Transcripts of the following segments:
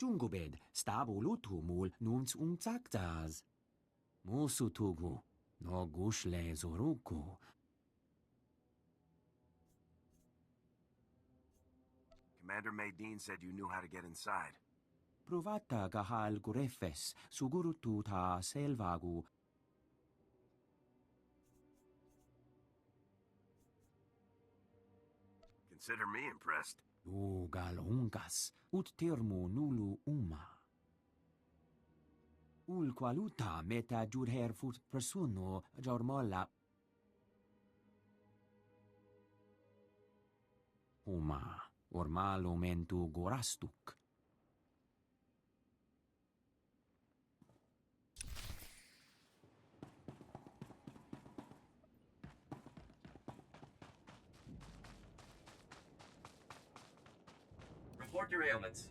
Jungobed, stabulutumul numts zaktas. Musutugu, no gushle zoruku. Commander Maydeen said you knew how to get inside. Provata gahal gurefes, sugurutu ta selvagu. Consider me impressed. Galongas, ut termo nulu uma. Ul qualuta meta jurher fut persono jormolla. Uma, ormalo mentu gorastuk. Report your ailments.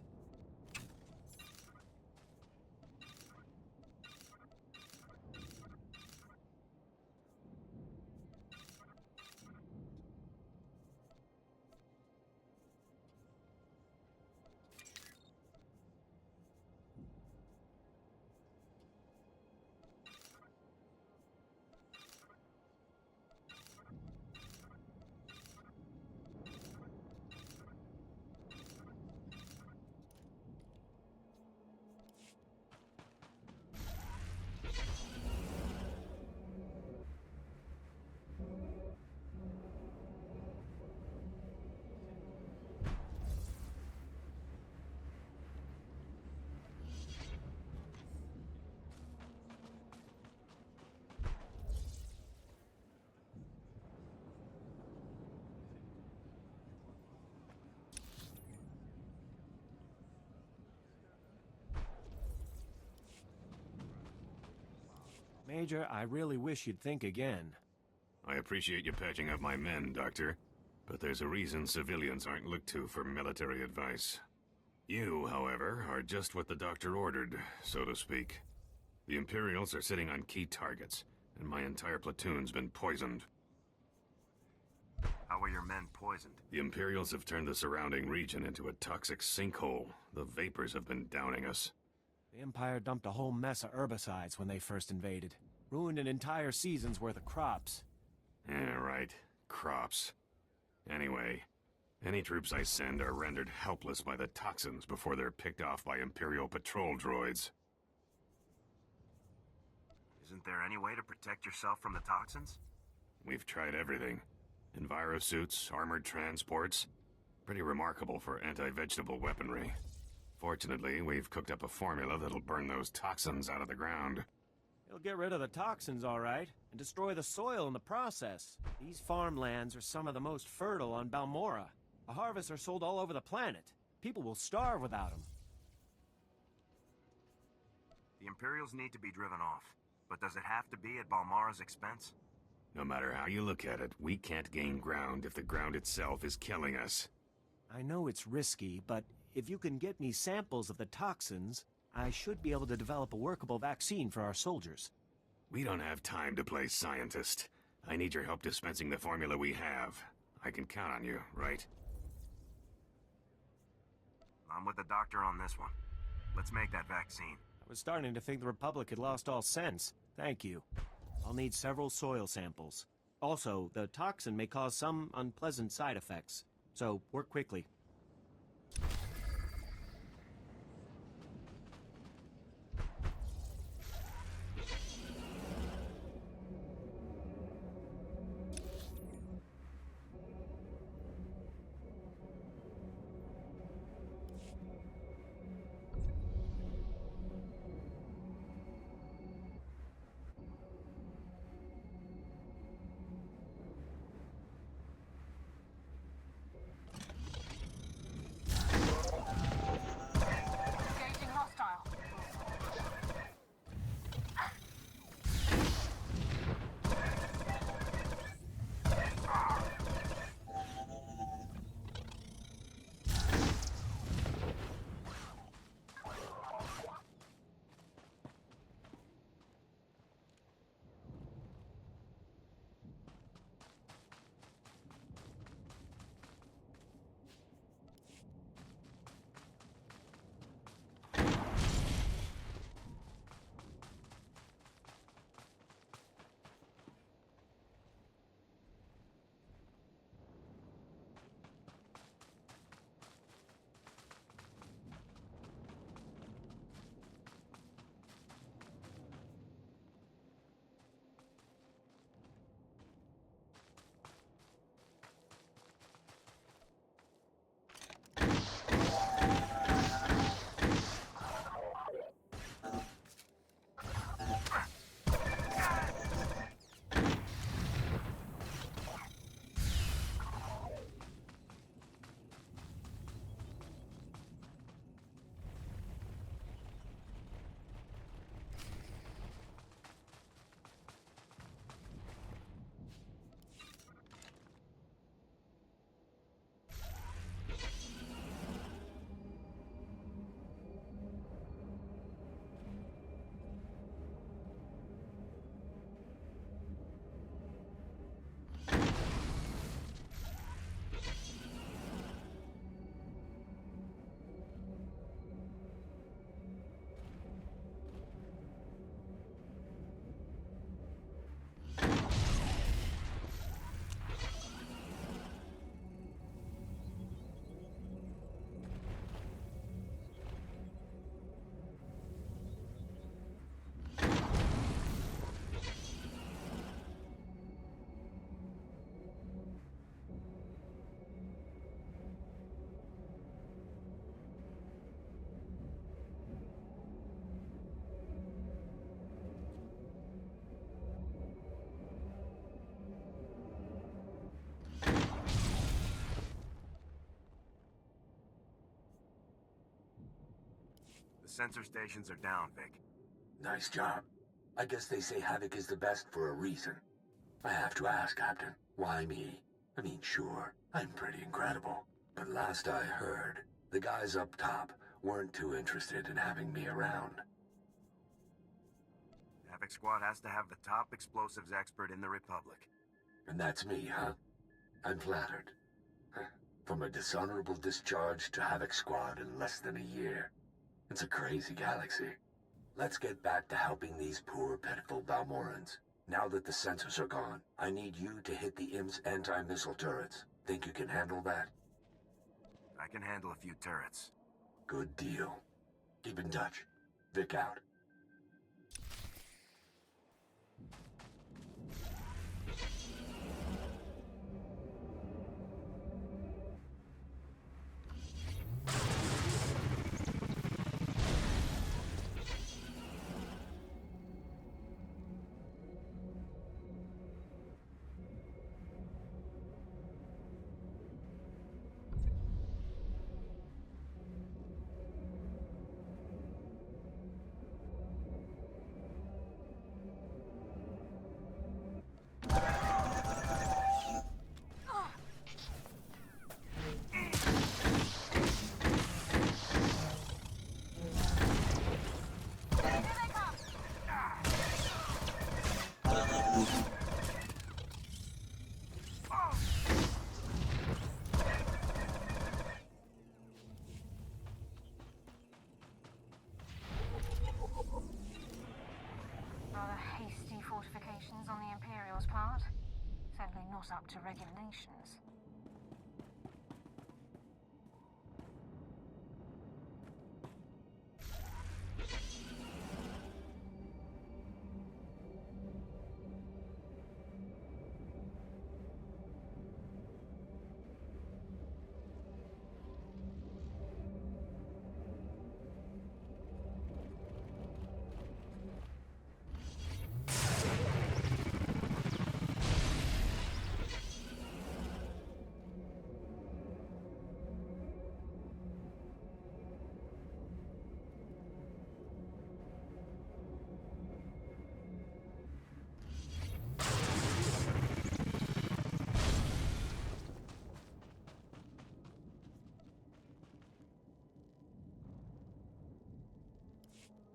Major, I really wish you'd think again. I appreciate you patching up my men, Doctor. But there's a reason civilians aren't looked to for military advice. You, however, are just what the Doctor ordered, so to speak. The Imperials are sitting on key targets, and my entire platoon's been poisoned. How are your men poisoned? The Imperials have turned the surrounding region into a toxic sinkhole. The vapors have been downing us. The Empire dumped a whole mess of herbicides when they first invaded. Ruined an entire season's worth of crops. Yeah, right. Crops. Anyway, any troops I send are rendered helpless by the toxins before they're picked off by Imperial patrol droids. Isn't there any way to protect yourself from the toxins? We've tried everything. Envirosuits, armored transports. Pretty remarkable for anti-vegetable weaponry. Fortunately, we've cooked up a formula that'll burn those toxins out of the ground. It'll get rid of the toxins, all right, and destroy the soil in the process. These farmlands are some of the most fertile on Balmorra. The harvests are sold all over the planet. People will starve without them. The Imperials need to be driven off. But does it have to be at Balmorra's expense? No matter how you look at it, we can't gain ground if the ground itself is killing us. I know it's risky, but if you can get me samples of the toxins, I should be able to develop a workable vaccine for our soldiers. We don't have time to play scientist. I need your help dispensing the formula we have. I can count on you, right? I'm with the Doctor on this one. Let's make that vaccine. I was starting to think the Republic had lost all sense. Thank you. I'll need several soil samples. Also, the toxin may cause some unpleasant side effects, so work quickly. sensor stations are down, Vic. Nice job. I guess they say Havoc is the best for a reason. I have to ask, Captain, why me? I mean, sure, I'm pretty incredible. But last I heard, the guys up top weren't too interested in having me around. Havoc Squad has to have the top explosives expert in the Republic. And that's me, huh? I'm flattered. From a dishonorable discharge to Havoc Squad in less than a year. It's a crazy galaxy. Let's get back to helping these poor, pitiful Balmorrans. Now that the sensors are gone, I need you to hit the Imps' anti-missile turrets. Think you can handle that? I can handle a few turrets. Good deal. Keep in touch. Vic out. Fortifications on the Imperial's part. Sadly not up to regulations.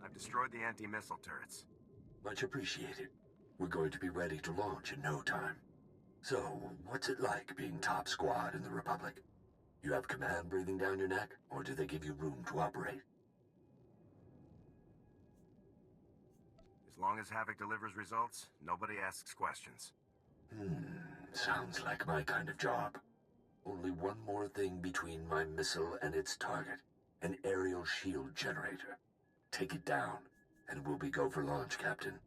I've destroyed the anti-missile turrets. Much appreciated. We're going to be ready to launch in no time. So, what's it like being top squad in the Republic? You have command breathing down your neck, or do they give you room to operate? As long as Havoc delivers results, nobody asks questions. Sounds like my kind of job. Only one more thing between my missile and its target. An aerial shield generator. Take it down, and we'll be go for launch, Captain.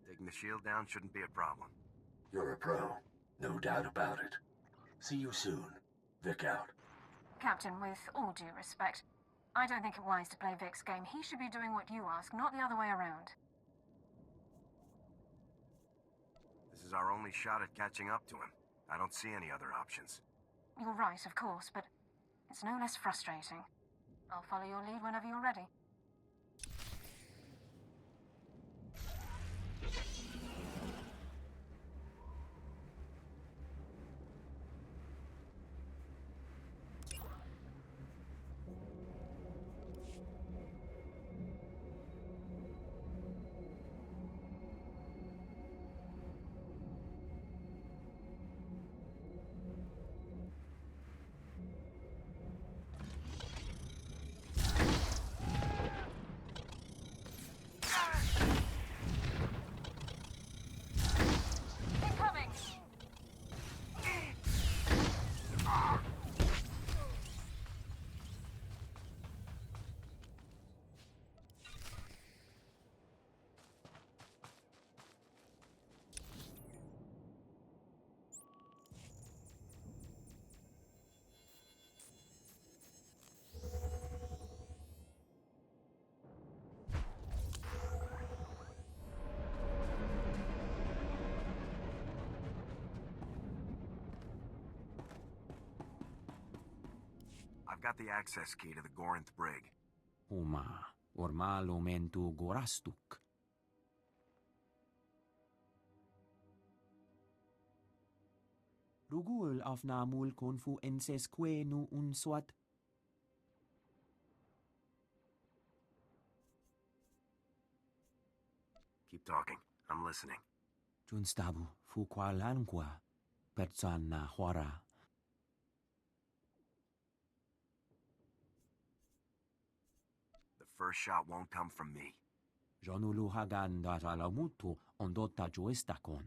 Taking the shield down shouldn't be a problem. You're a pro. No doubt about it. See you soon. Vic out. Captain, with all due respect, I don't think it wise to play Vic's game. He should be doing what you ask, not the other way around. This is our only shot at catching up to him. I don't see any other options. You're right, of course, but it's no less frustrating. I'll follow your lead whenever you're ready. I've got the access key to the Gorinth brig. Uma, Ormalo mentu gorastuk. Rugul afnamul konfu enses quenu unswat. Keep talking. I'm listening. Junstabu fu qualanqua. Persana huara. The first shot won't come from me. Jonulu hagan datalamutu ondotta joestakon.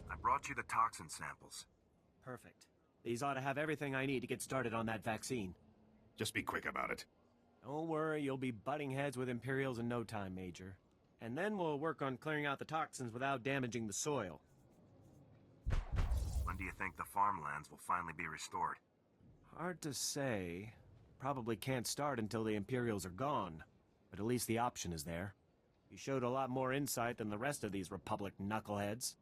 I brought you the toxin samples. Perfect. These ought to have everything I need to get started on that vaccine. Just be quick about it. Don't worry, you'll be butting heads with Imperials in no time, Major. And then we'll work on clearing out the toxins without damaging the soil. When do you think the farmlands will finally be restored? Hard to say. Probably can't start until the Imperials are gone. But at least the option is there. You showed a lot more insight than the rest of these Republic knuckleheads.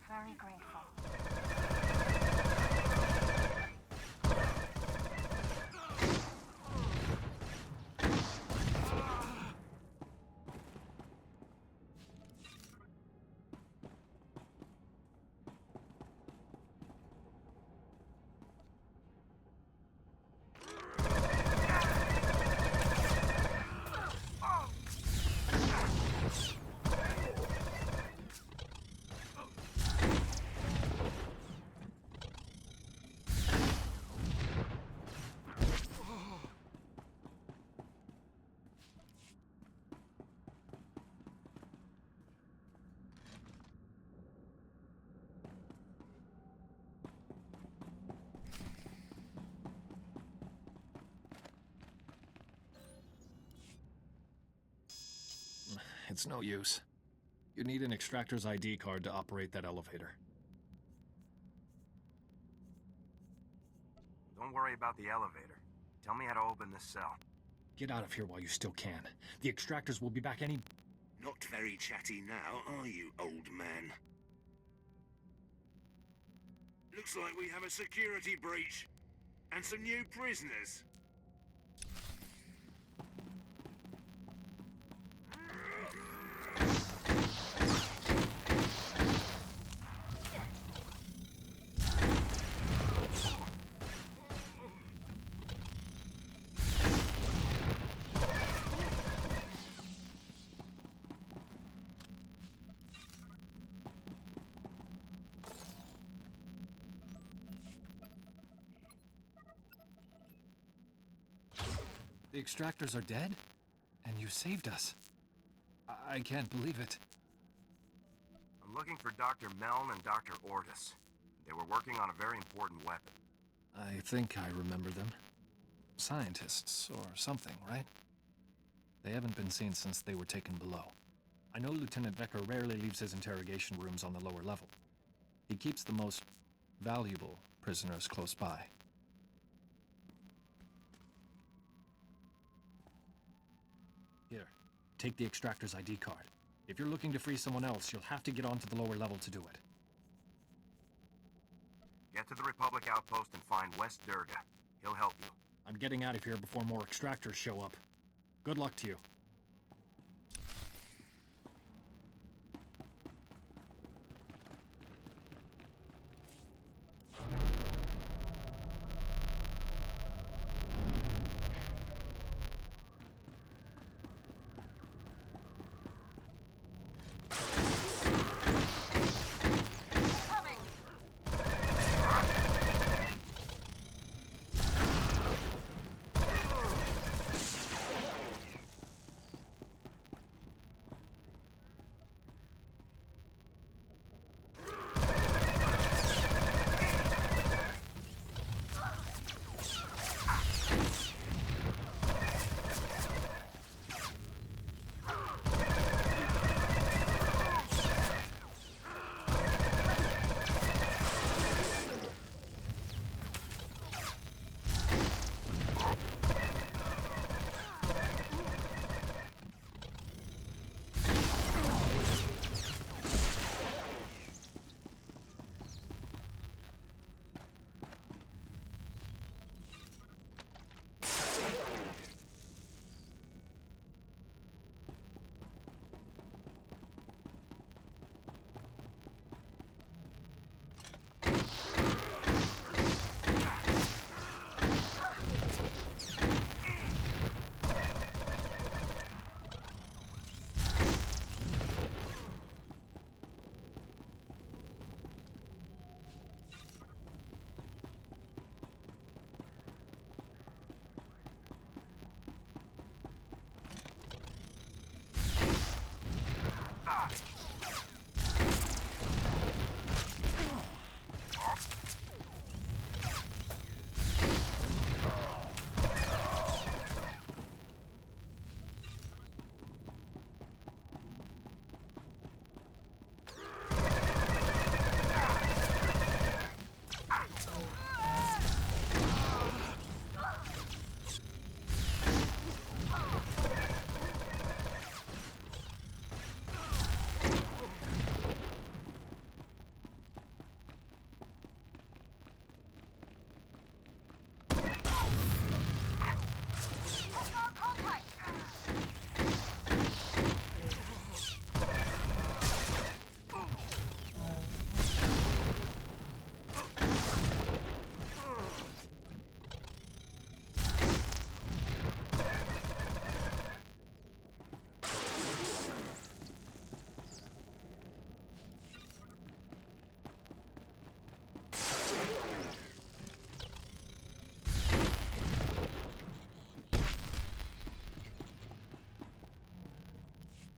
Very grateful. It's no use. You need an extractor's ID card to operate that elevator. Don't worry about the elevator. Tell me how to open this cell. Get out of here while you still can. The extractors will be back any... Not very chatty now, are you, old man? Looks like we have a security breach. And some new prisoners. The extractors are dead? And you saved us. I can't believe it. I'm looking for Dr. Meln and Dr. Ordis. They were working on a very important weapon. I think I remember them. Scientists, or something, right? They haven't been seen since they were taken below. I know Lieutenant Becker rarely leaves his interrogation rooms on the lower level. He keeps the most valuable prisoners close by. Here, take the extractor's ID card. If you're looking to free someone else, you'll have to get onto the lower level to do it. Get to the Republic outpost and find West Durga. He'll help you. I'm getting out of here before more extractors show up. Good luck to you.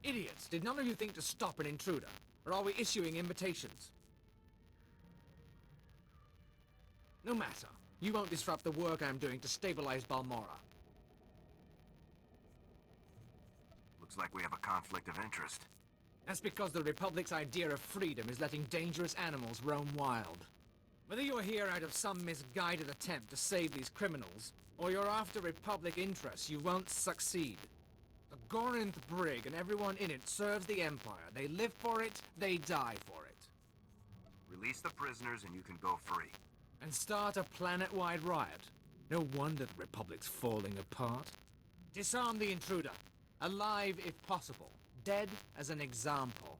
Idiots! Did none of you think to stop an intruder? Or are we issuing invitations? No matter. You won't disrupt the work I'm doing to stabilize Balmorra. Looks like we have a conflict of interest. That's because the Republic's idea of freedom is letting dangerous animals roam wild. Whether you're here out of some misguided attempt to save these criminals, or you're after Republic interests, you won't succeed. The Gorinth Brig and everyone in it serves the Empire. They live for it, they die for it. Release the prisoners and you can go free. And start a planet-wide riot. No wonder the Republic's falling apart. Disarm the intruder. Alive if possible. Dead as an example.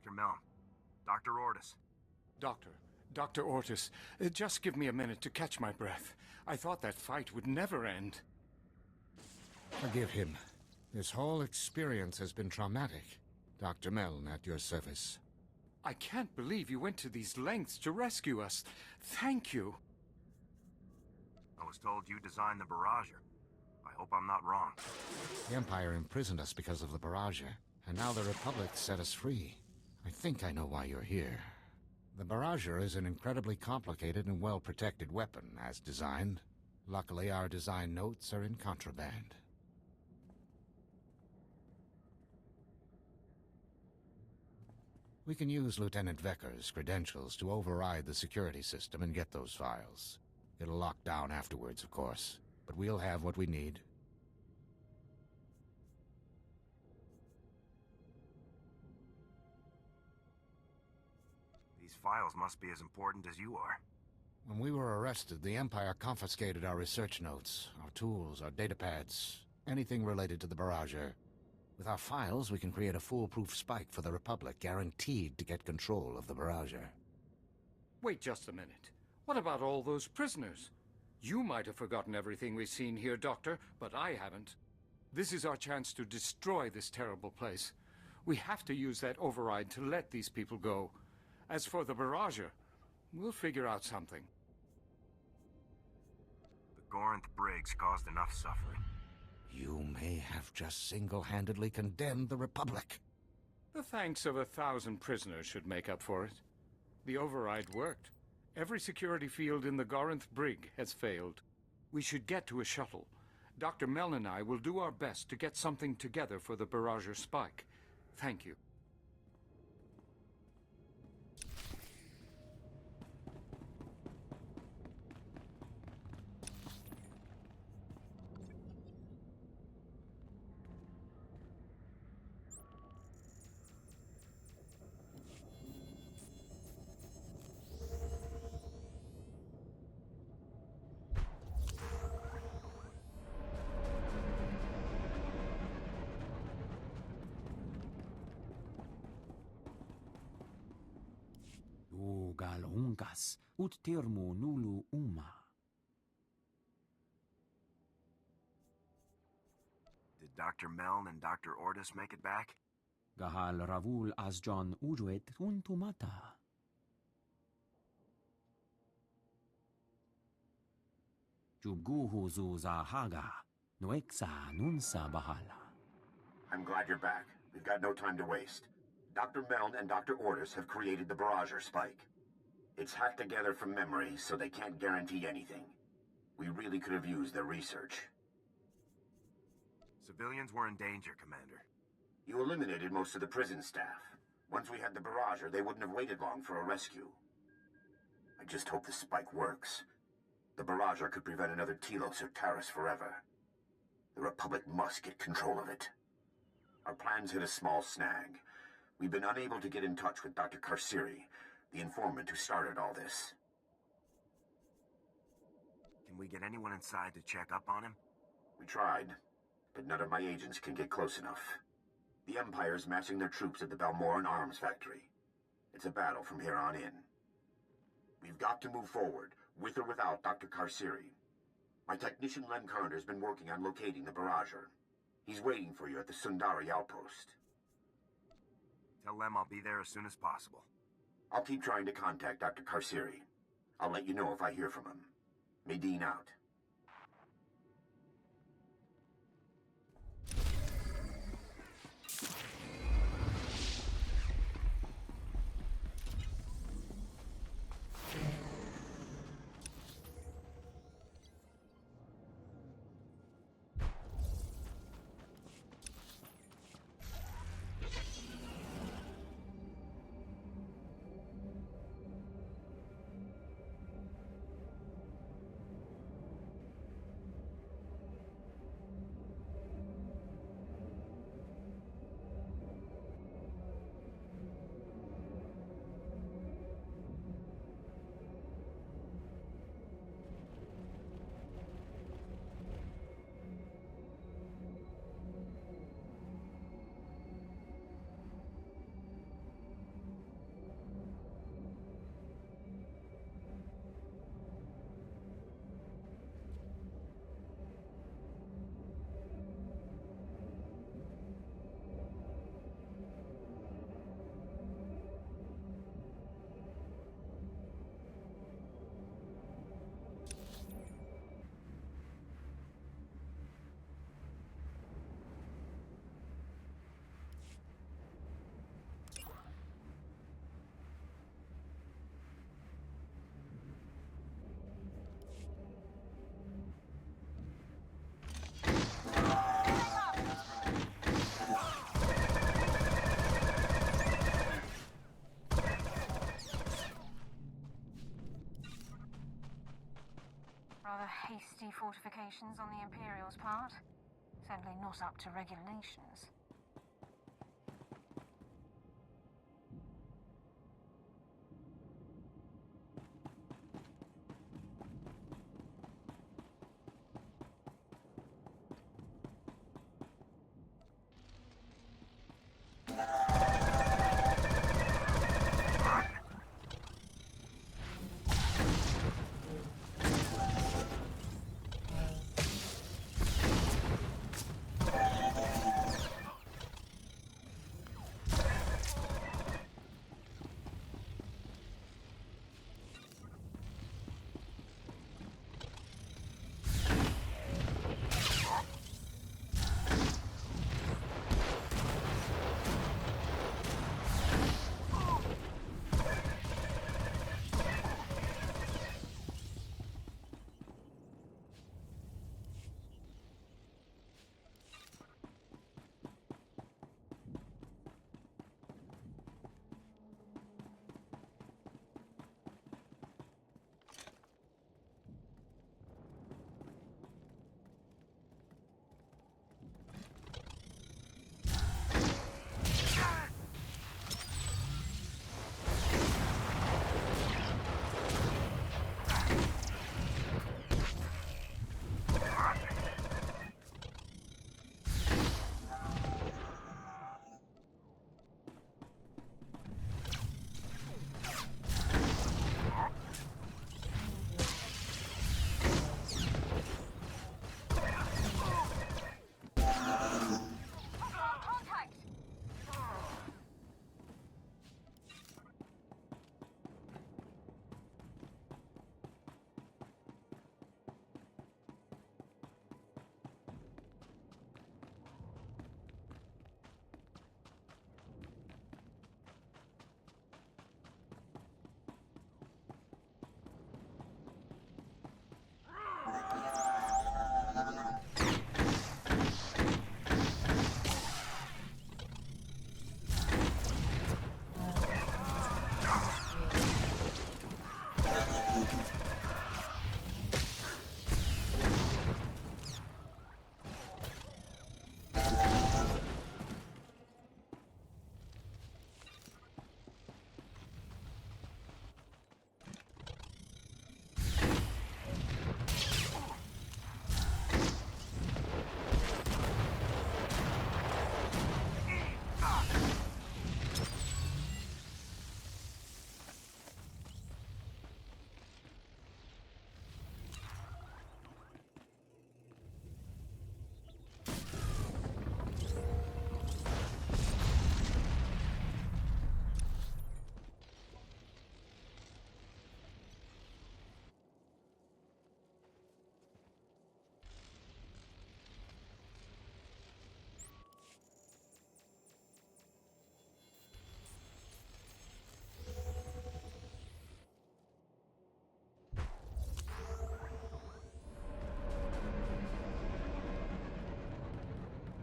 Dr. Melm. Dr. Ordis. Doctor, Dr. Ortis, just give me a minute to catch my breath. I thought that fight would never end. Forgive him. This whole experience has been traumatic. Dr. Meln at your service. I can't believe you went to these lengths to rescue us. Thank you. I was told you designed the barrager. I hope I'm not wrong. The Empire imprisoned us because of the barrager, and now the Republic set us free. I think I know why you're here. The barrager is an incredibly complicated and well-protected weapon, as designed. Luckily, our design notes are in contraband. We can use Lieutenant Vecker's credentials to override the security system and get those files. It'll lock down afterwards, of course, but we'll have what we need. These files must be as important as you are. When we were arrested, the Empire confiscated our research notes, our tools, our datapads, anything related to the barrager. With our files, we can create a foolproof spike for the Republic, guaranteed to get control of the barrager. Wait just a minute. What about all those prisoners? You might have forgotten everything we've seen here, Doctor, but I haven't. This is our chance to destroy this terrible place. We have to use that override to let these people go. As for the barrager, we'll figure out something. The Gorinth Briggs caused enough suffering. You may have just single-handedly condemned the Republic. The thanks of 1,000 prisoners should make up for it. The override worked. Every security field in the Gorinth Brig has failed. We should get to a shuttle. Dr. Meln and I will do our best to get something together for the barrager spike. Thank you. Gal unkas, ut termo nulu uma. Did Dr. Meln and Dr. Ortis make it back? Gahal ravul asjon ujuet untumata. Jubguhu zuza haga, noeksa nunsa bahala. I'm glad you're back. We've got no time to waste. Dr. Meln and Dr. Ortis have created the barrager spike. It's hacked together from memory, so they can't guarantee anything. We really could have used their research. Civilians were in danger, Commander. You eliminated most of the prison staff. Once we had the barrager, they wouldn't have waited long for a rescue. I just hope the spike works. The barrager could prevent another Telos or Taris forever. The Republic must get control of it. Our plans hit a small snag. We've been unable to get in touch with Dr. Karsiri, the informant who started all this. Can we get anyone inside to check up on him? We tried, but none of my agents can get close enough. The Empire's massing their troops at the Balmorra arms factory. It's a battle from here on in. We've got to move forward, with or without Dr. Karsiri. My technician Len Carter's been working on locating the barrager. He's waiting for you at the Sundari outpost. Tell them I'll be there as soon as possible. I'll keep trying to contact Dr. Karsiri. I'll let you know if I hear from him. Medine out. Rather hasty fortifications on the Imperial's part. Certainly not up to regulations.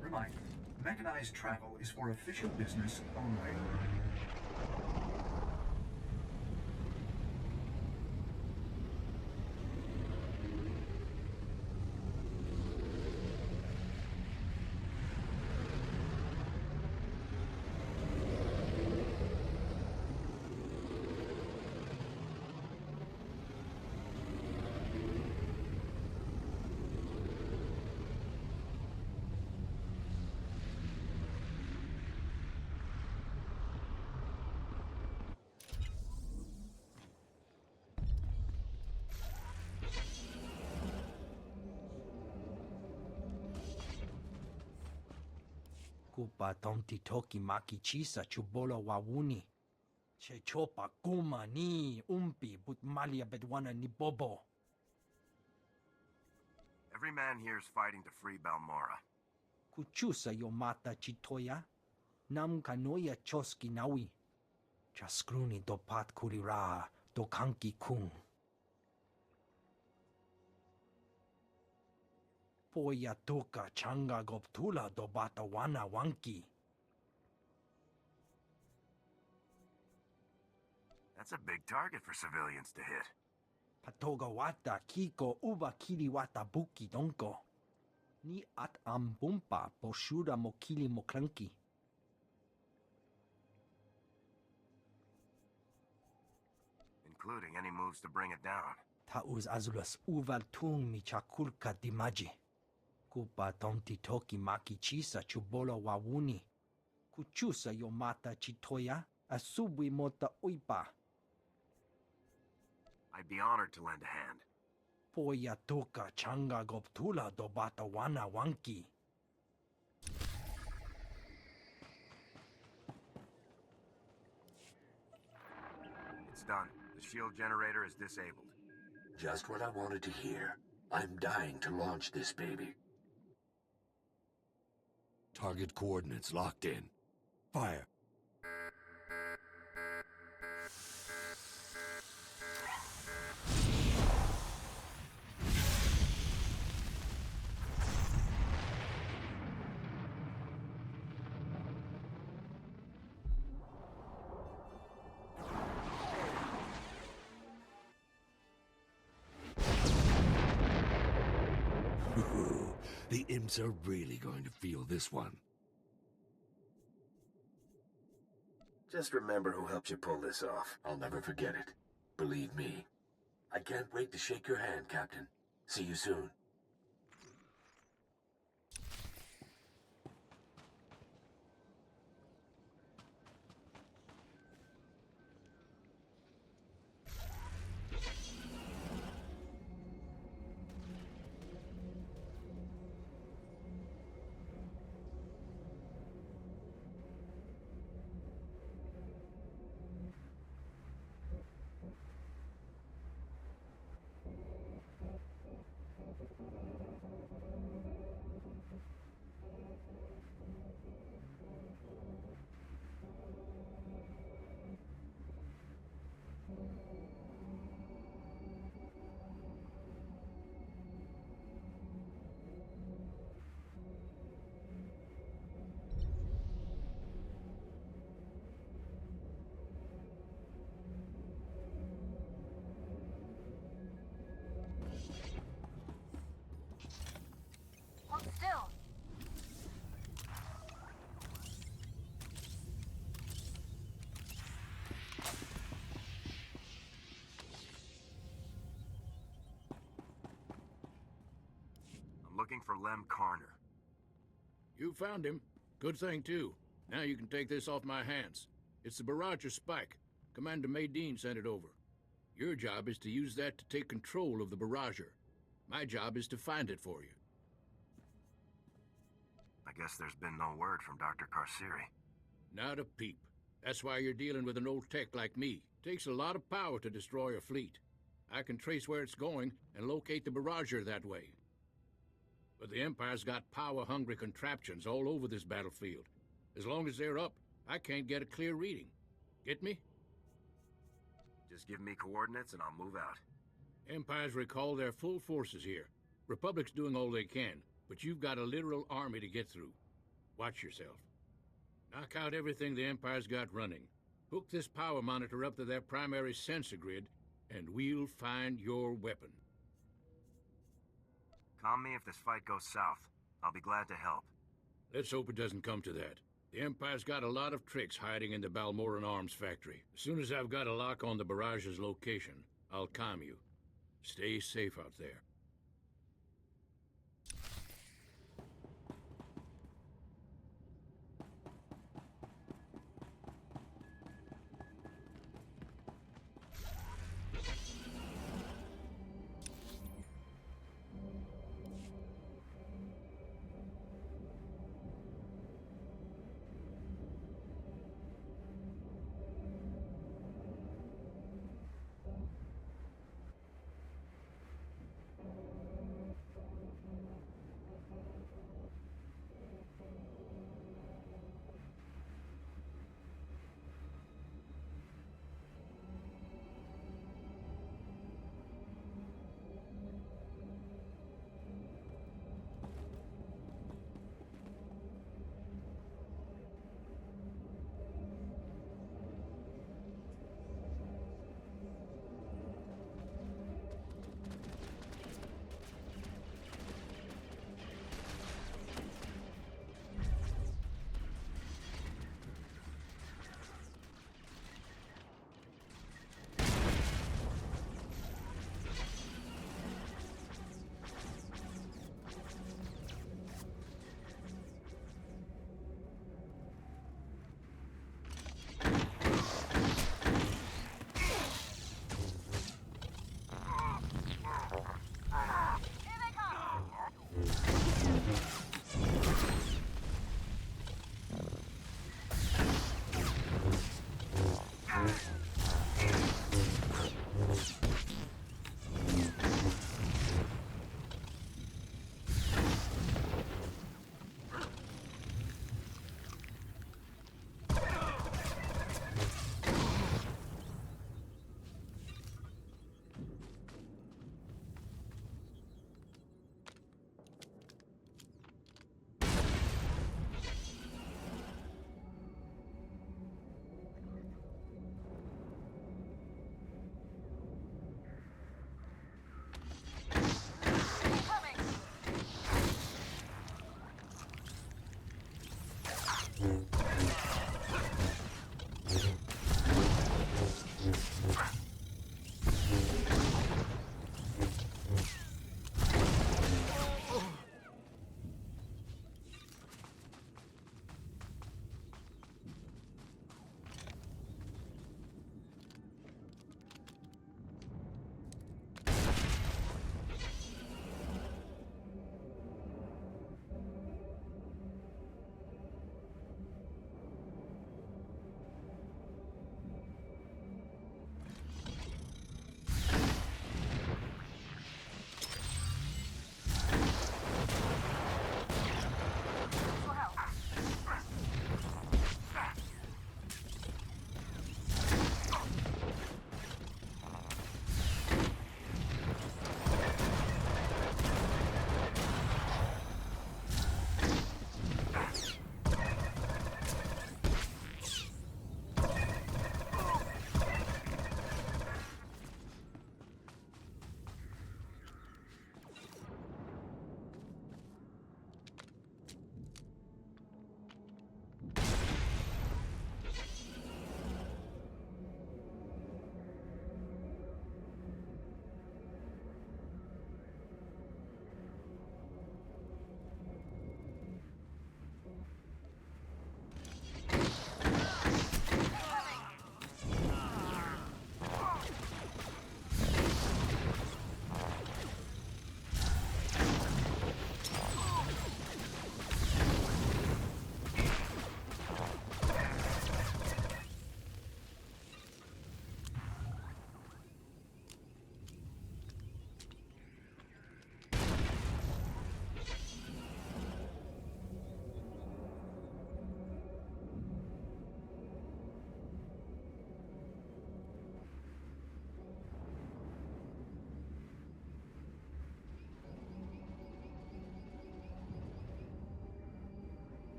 Reminder, mechanized travel is for official business only. Kupa tonti toki maki chisa chubolo wawuni. Che chopa kuma ni umpi but malia bedwana ni bobo. Every man here is fighting to free Balmorra. Kuchusa yomata chitoya. Nam kanoya choski nawi. Chaskruni dopat kurira dokanki kung. Poya toka changa goptula dobata wana wanki. That's a big target for civilians to hit. Hatoga wata kiko uba kili wata buki donko. Ni at ambumpa poshura mokili mokranki. Including any moves to bring it down. Tauz azulas uval tung mi chakulka dimaji. Kupa tonti toki maki chisa chubolo wawuni. Kuchusa yomata chitoya asubwi mota uipa. I'd be honored to lend a hand. Poya toka changa goptula dobata wana wanki. It's done. The shield generator is disabled. Just what I wanted to hear. I'm dying to launch this baby. Target coordinates locked in. Fire. The imps are really going to feel this one. Just remember who helped you pull this off. I'll never forget it. Believe me. I can't wait to shake your hand, Captain. See you soon. Hold still. I'm looking for Lem Karner. You found him. Good thing, too. Now you can take this off my hands. It's the Barrage Spike. Commander Maydeen sent it over. Your job is to use that to take control of the Barrager. My job is to find it for you. I guess there's been no word from Dr. Carceri. Not a peep. That's why you're dealing with an old tech like me. Takes a lot of power to destroy a fleet. I can trace where it's going and locate the Barrager that way. But the Empire's got power-hungry contraptions all over this battlefield. As long as they're up, I can't get a clear reading. Get me? Just give me coordinates and I'll move out. Empire's recalled their full forces here. Republic's doing all they can, but you've got a literal army to get through. Watch yourself. Knock out everything the Empire's got running. Hook this power monitor up to their primary sensor grid, and we'll find your weapon. Calm me if this fight goes south. I'll be glad to help. Let's hope it doesn't come to that. The Empire's got a lot of tricks hiding in the Balmorra arms factory. As soon as I've got a lock on the Barrage's location, I'll calm you. Stay safe out there.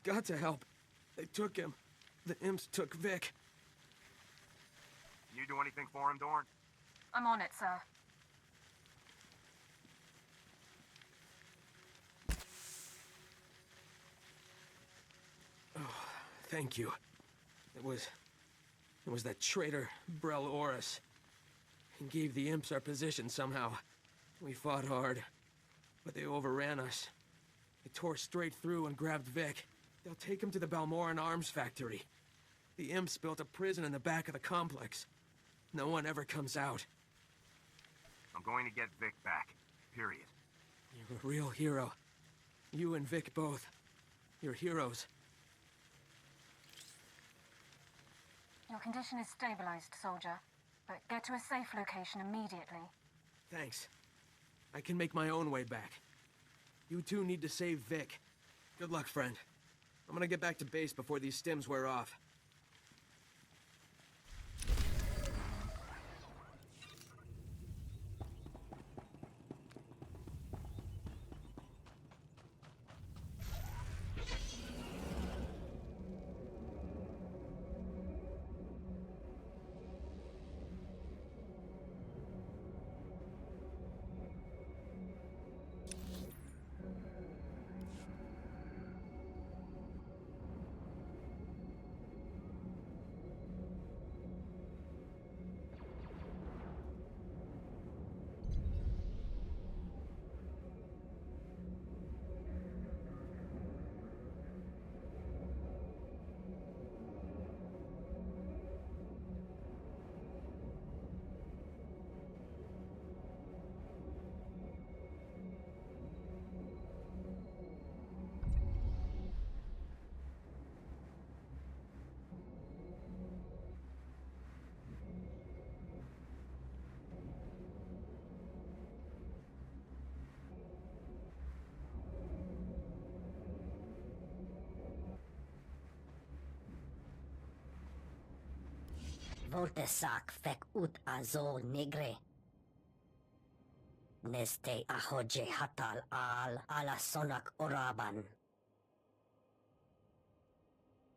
got to help. They took him. The imps took Vic. You do anything for him, Dorn? I'm on it, sir. Oh, thank you. It was that traitor, Brel Oris. He gave the imps our position somehow. We fought hard, but they overran us. They tore straight through and grabbed Vic. They'll take him to the Balmorra arms factory. The imps built a prison in the back of the complex. No one ever comes out. I'm going to get Vic back. Period. You're a real hero. You and Vic both. You're heroes. Your condition is stabilized, soldier. But get to a safe location immediately. Thanks. I can make my own way back. You two need to save Vic. Good luck, friend. I'm gonna get back to base before these stims wear off. Voltesak fek ut azo negre. Neste ahoje hatal al alasonak oraban.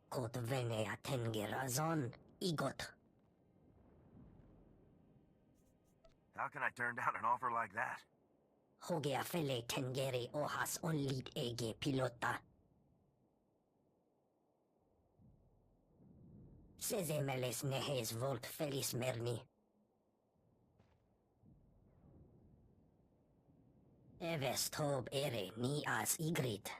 Kot vene atengerazon igot. How can I turn down an offer like that? Hoge afele tengere ohas onlit ege pilota. Seze meles nehes volt felis merni. Eves tob ere ni as igrit.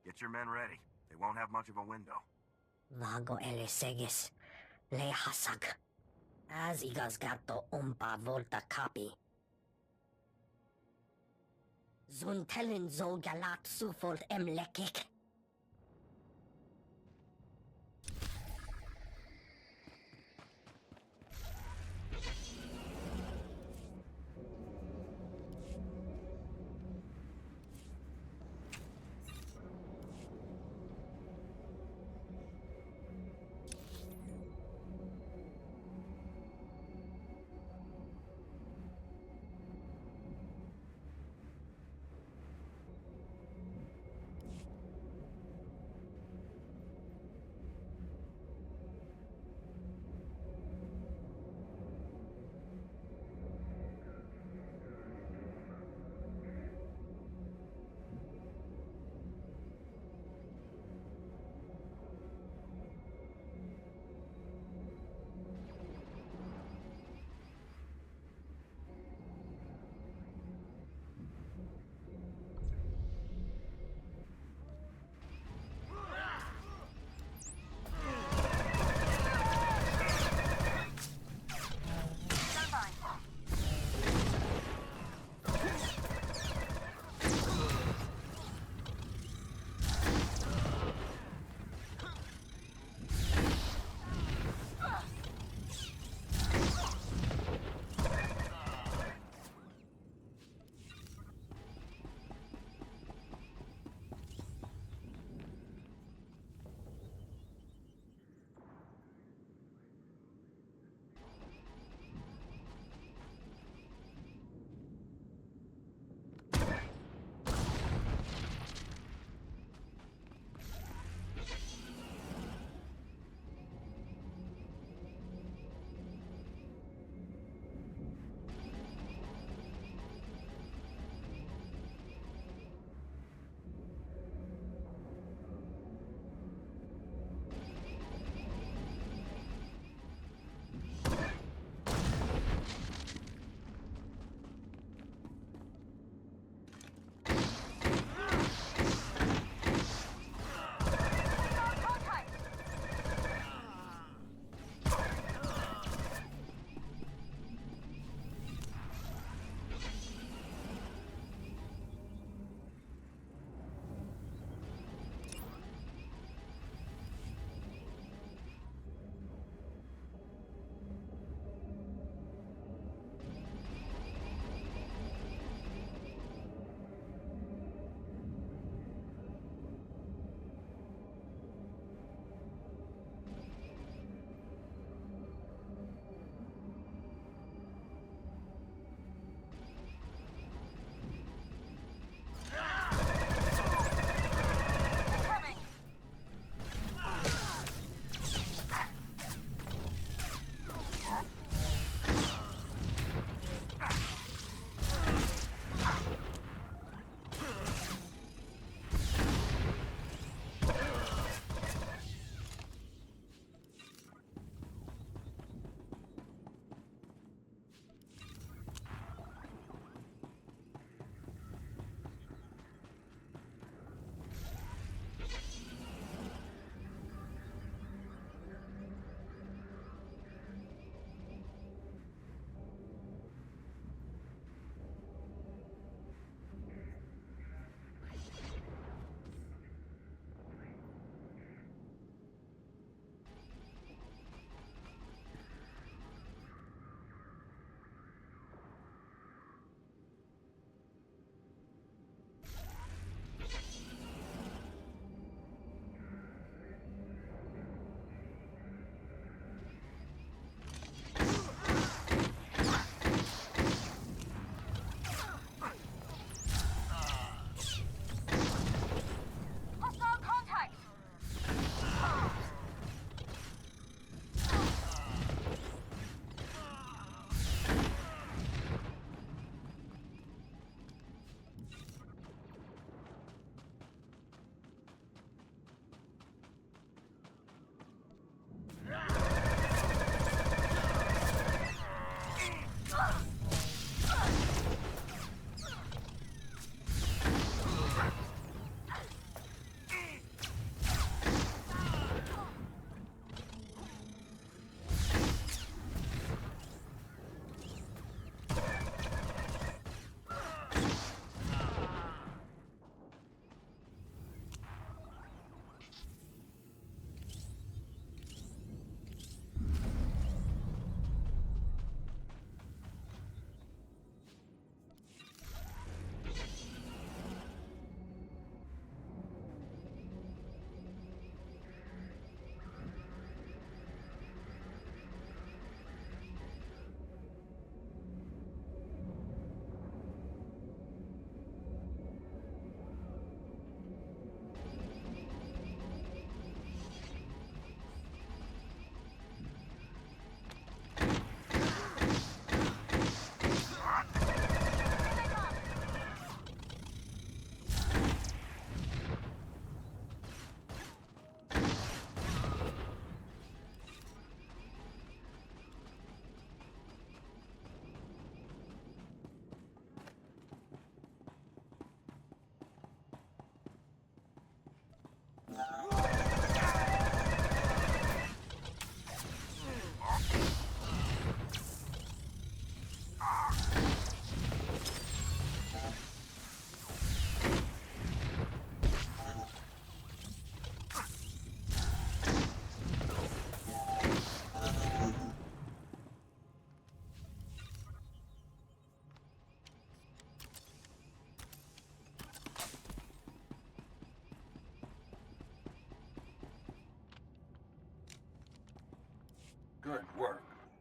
Get your men ready. They won't have much of a window. Vago ele seges. Le hasak. As igas gato umpa volta capi. Zuntelen zo galat sufolt lekik.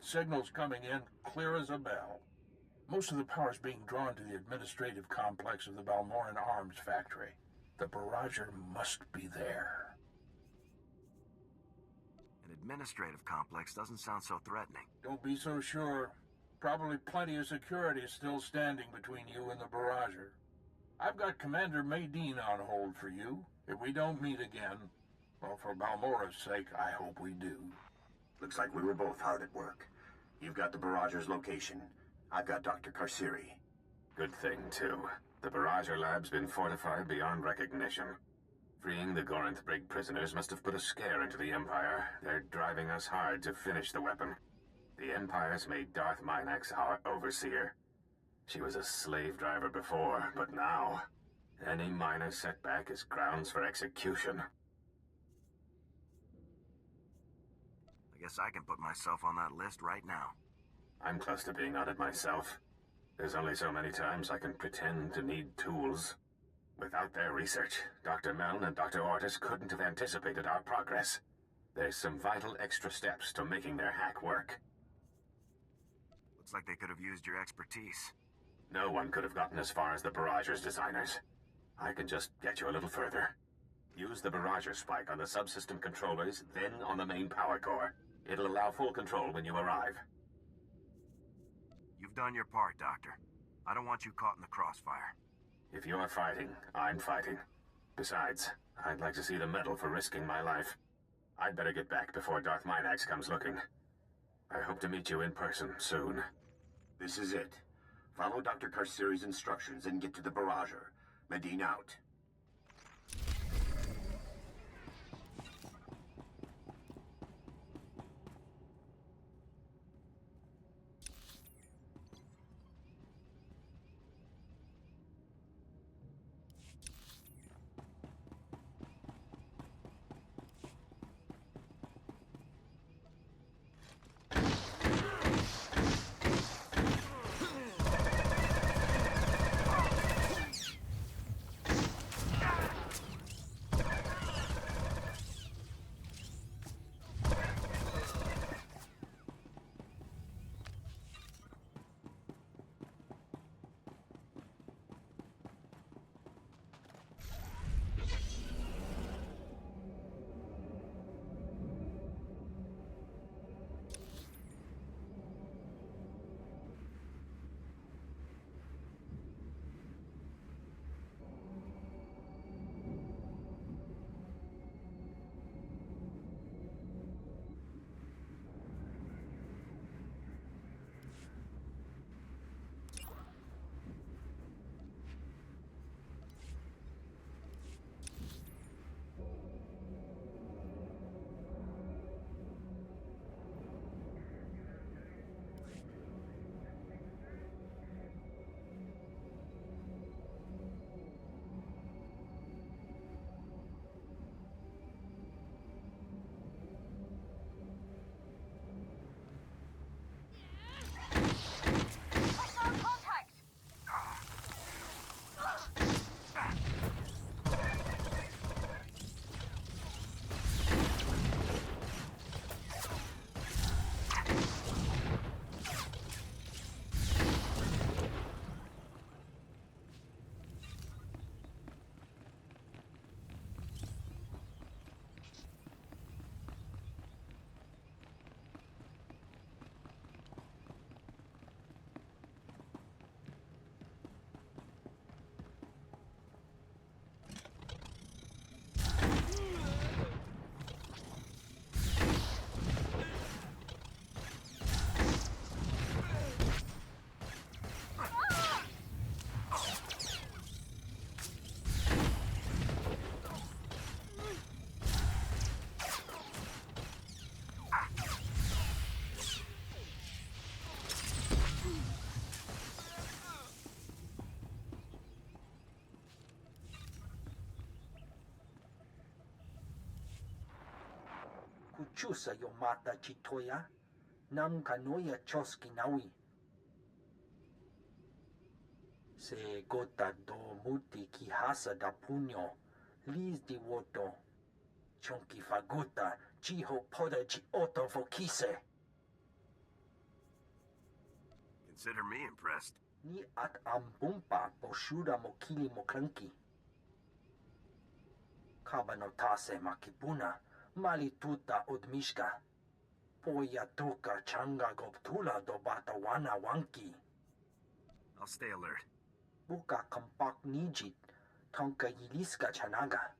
Signals coming in clear as a bell. Most of the power's being drawn to the administrative complex of the Balmorran Arms Factory. The barrager must be there. An administrative complex doesn't sound so threatening. Don't be so sure. Probably plenty of security is still standing between you and the barrager. I've got Commander Maydeen on hold for you. If we don't meet again, well, for Balmorra's sake, I hope we do. Looks like we were both hard at work. You've got the barrager's location. I've got Dr. Karsiri. Good thing, too. The barrager lab's been fortified beyond recognition. Freeing the Gorinth Brig prisoners must have put a scare into the Empire. They're driving us hard to finish the weapon. The Empire's made Darth Minax our overseer. She was a slave driver before, but now, any minor setback is grounds for execution. I guess I can put myself on that list right now. I'm close to being on it myself. There's only so many times I can pretend to need tools. Without their research, Dr. Meln and Dr. Ortis couldn't have anticipated our progress. There's some vital extra steps to making their hack work. Looks like they could have used your expertise. No one could have gotten as far as the barrager's designers. I can just get you a little further. Use the barrager spike on the subsystem controllers, then on the main power core. It'll allow full control when you arrive. You've done your part, Doctor. I don't want you caught in the crossfire. If you're fighting, I'm fighting. Besides, I'd like to see the medal for risking my life. I'd better get back before Darth Minax comes looking. I hope to meet you in person soon. This is it. Follow Dr. Karsiri's instructions and get to the barrager. Maydeen out. Kuchusa yo mata chitoya, nam kanoya choski nawi. Se gota do muti ki hasa da puño, lis di woto. Chonki faguta, chiho poda chi oto fokise. Consider me impressed. Ni at ambumpa poshuda mokili moklanki. Kabanotase makipuna, malituta odmishka. Poyatuka changa goptula do batawana wanki. I'll stay alert. Buka kampak nijit, tonka yiliska chanaga.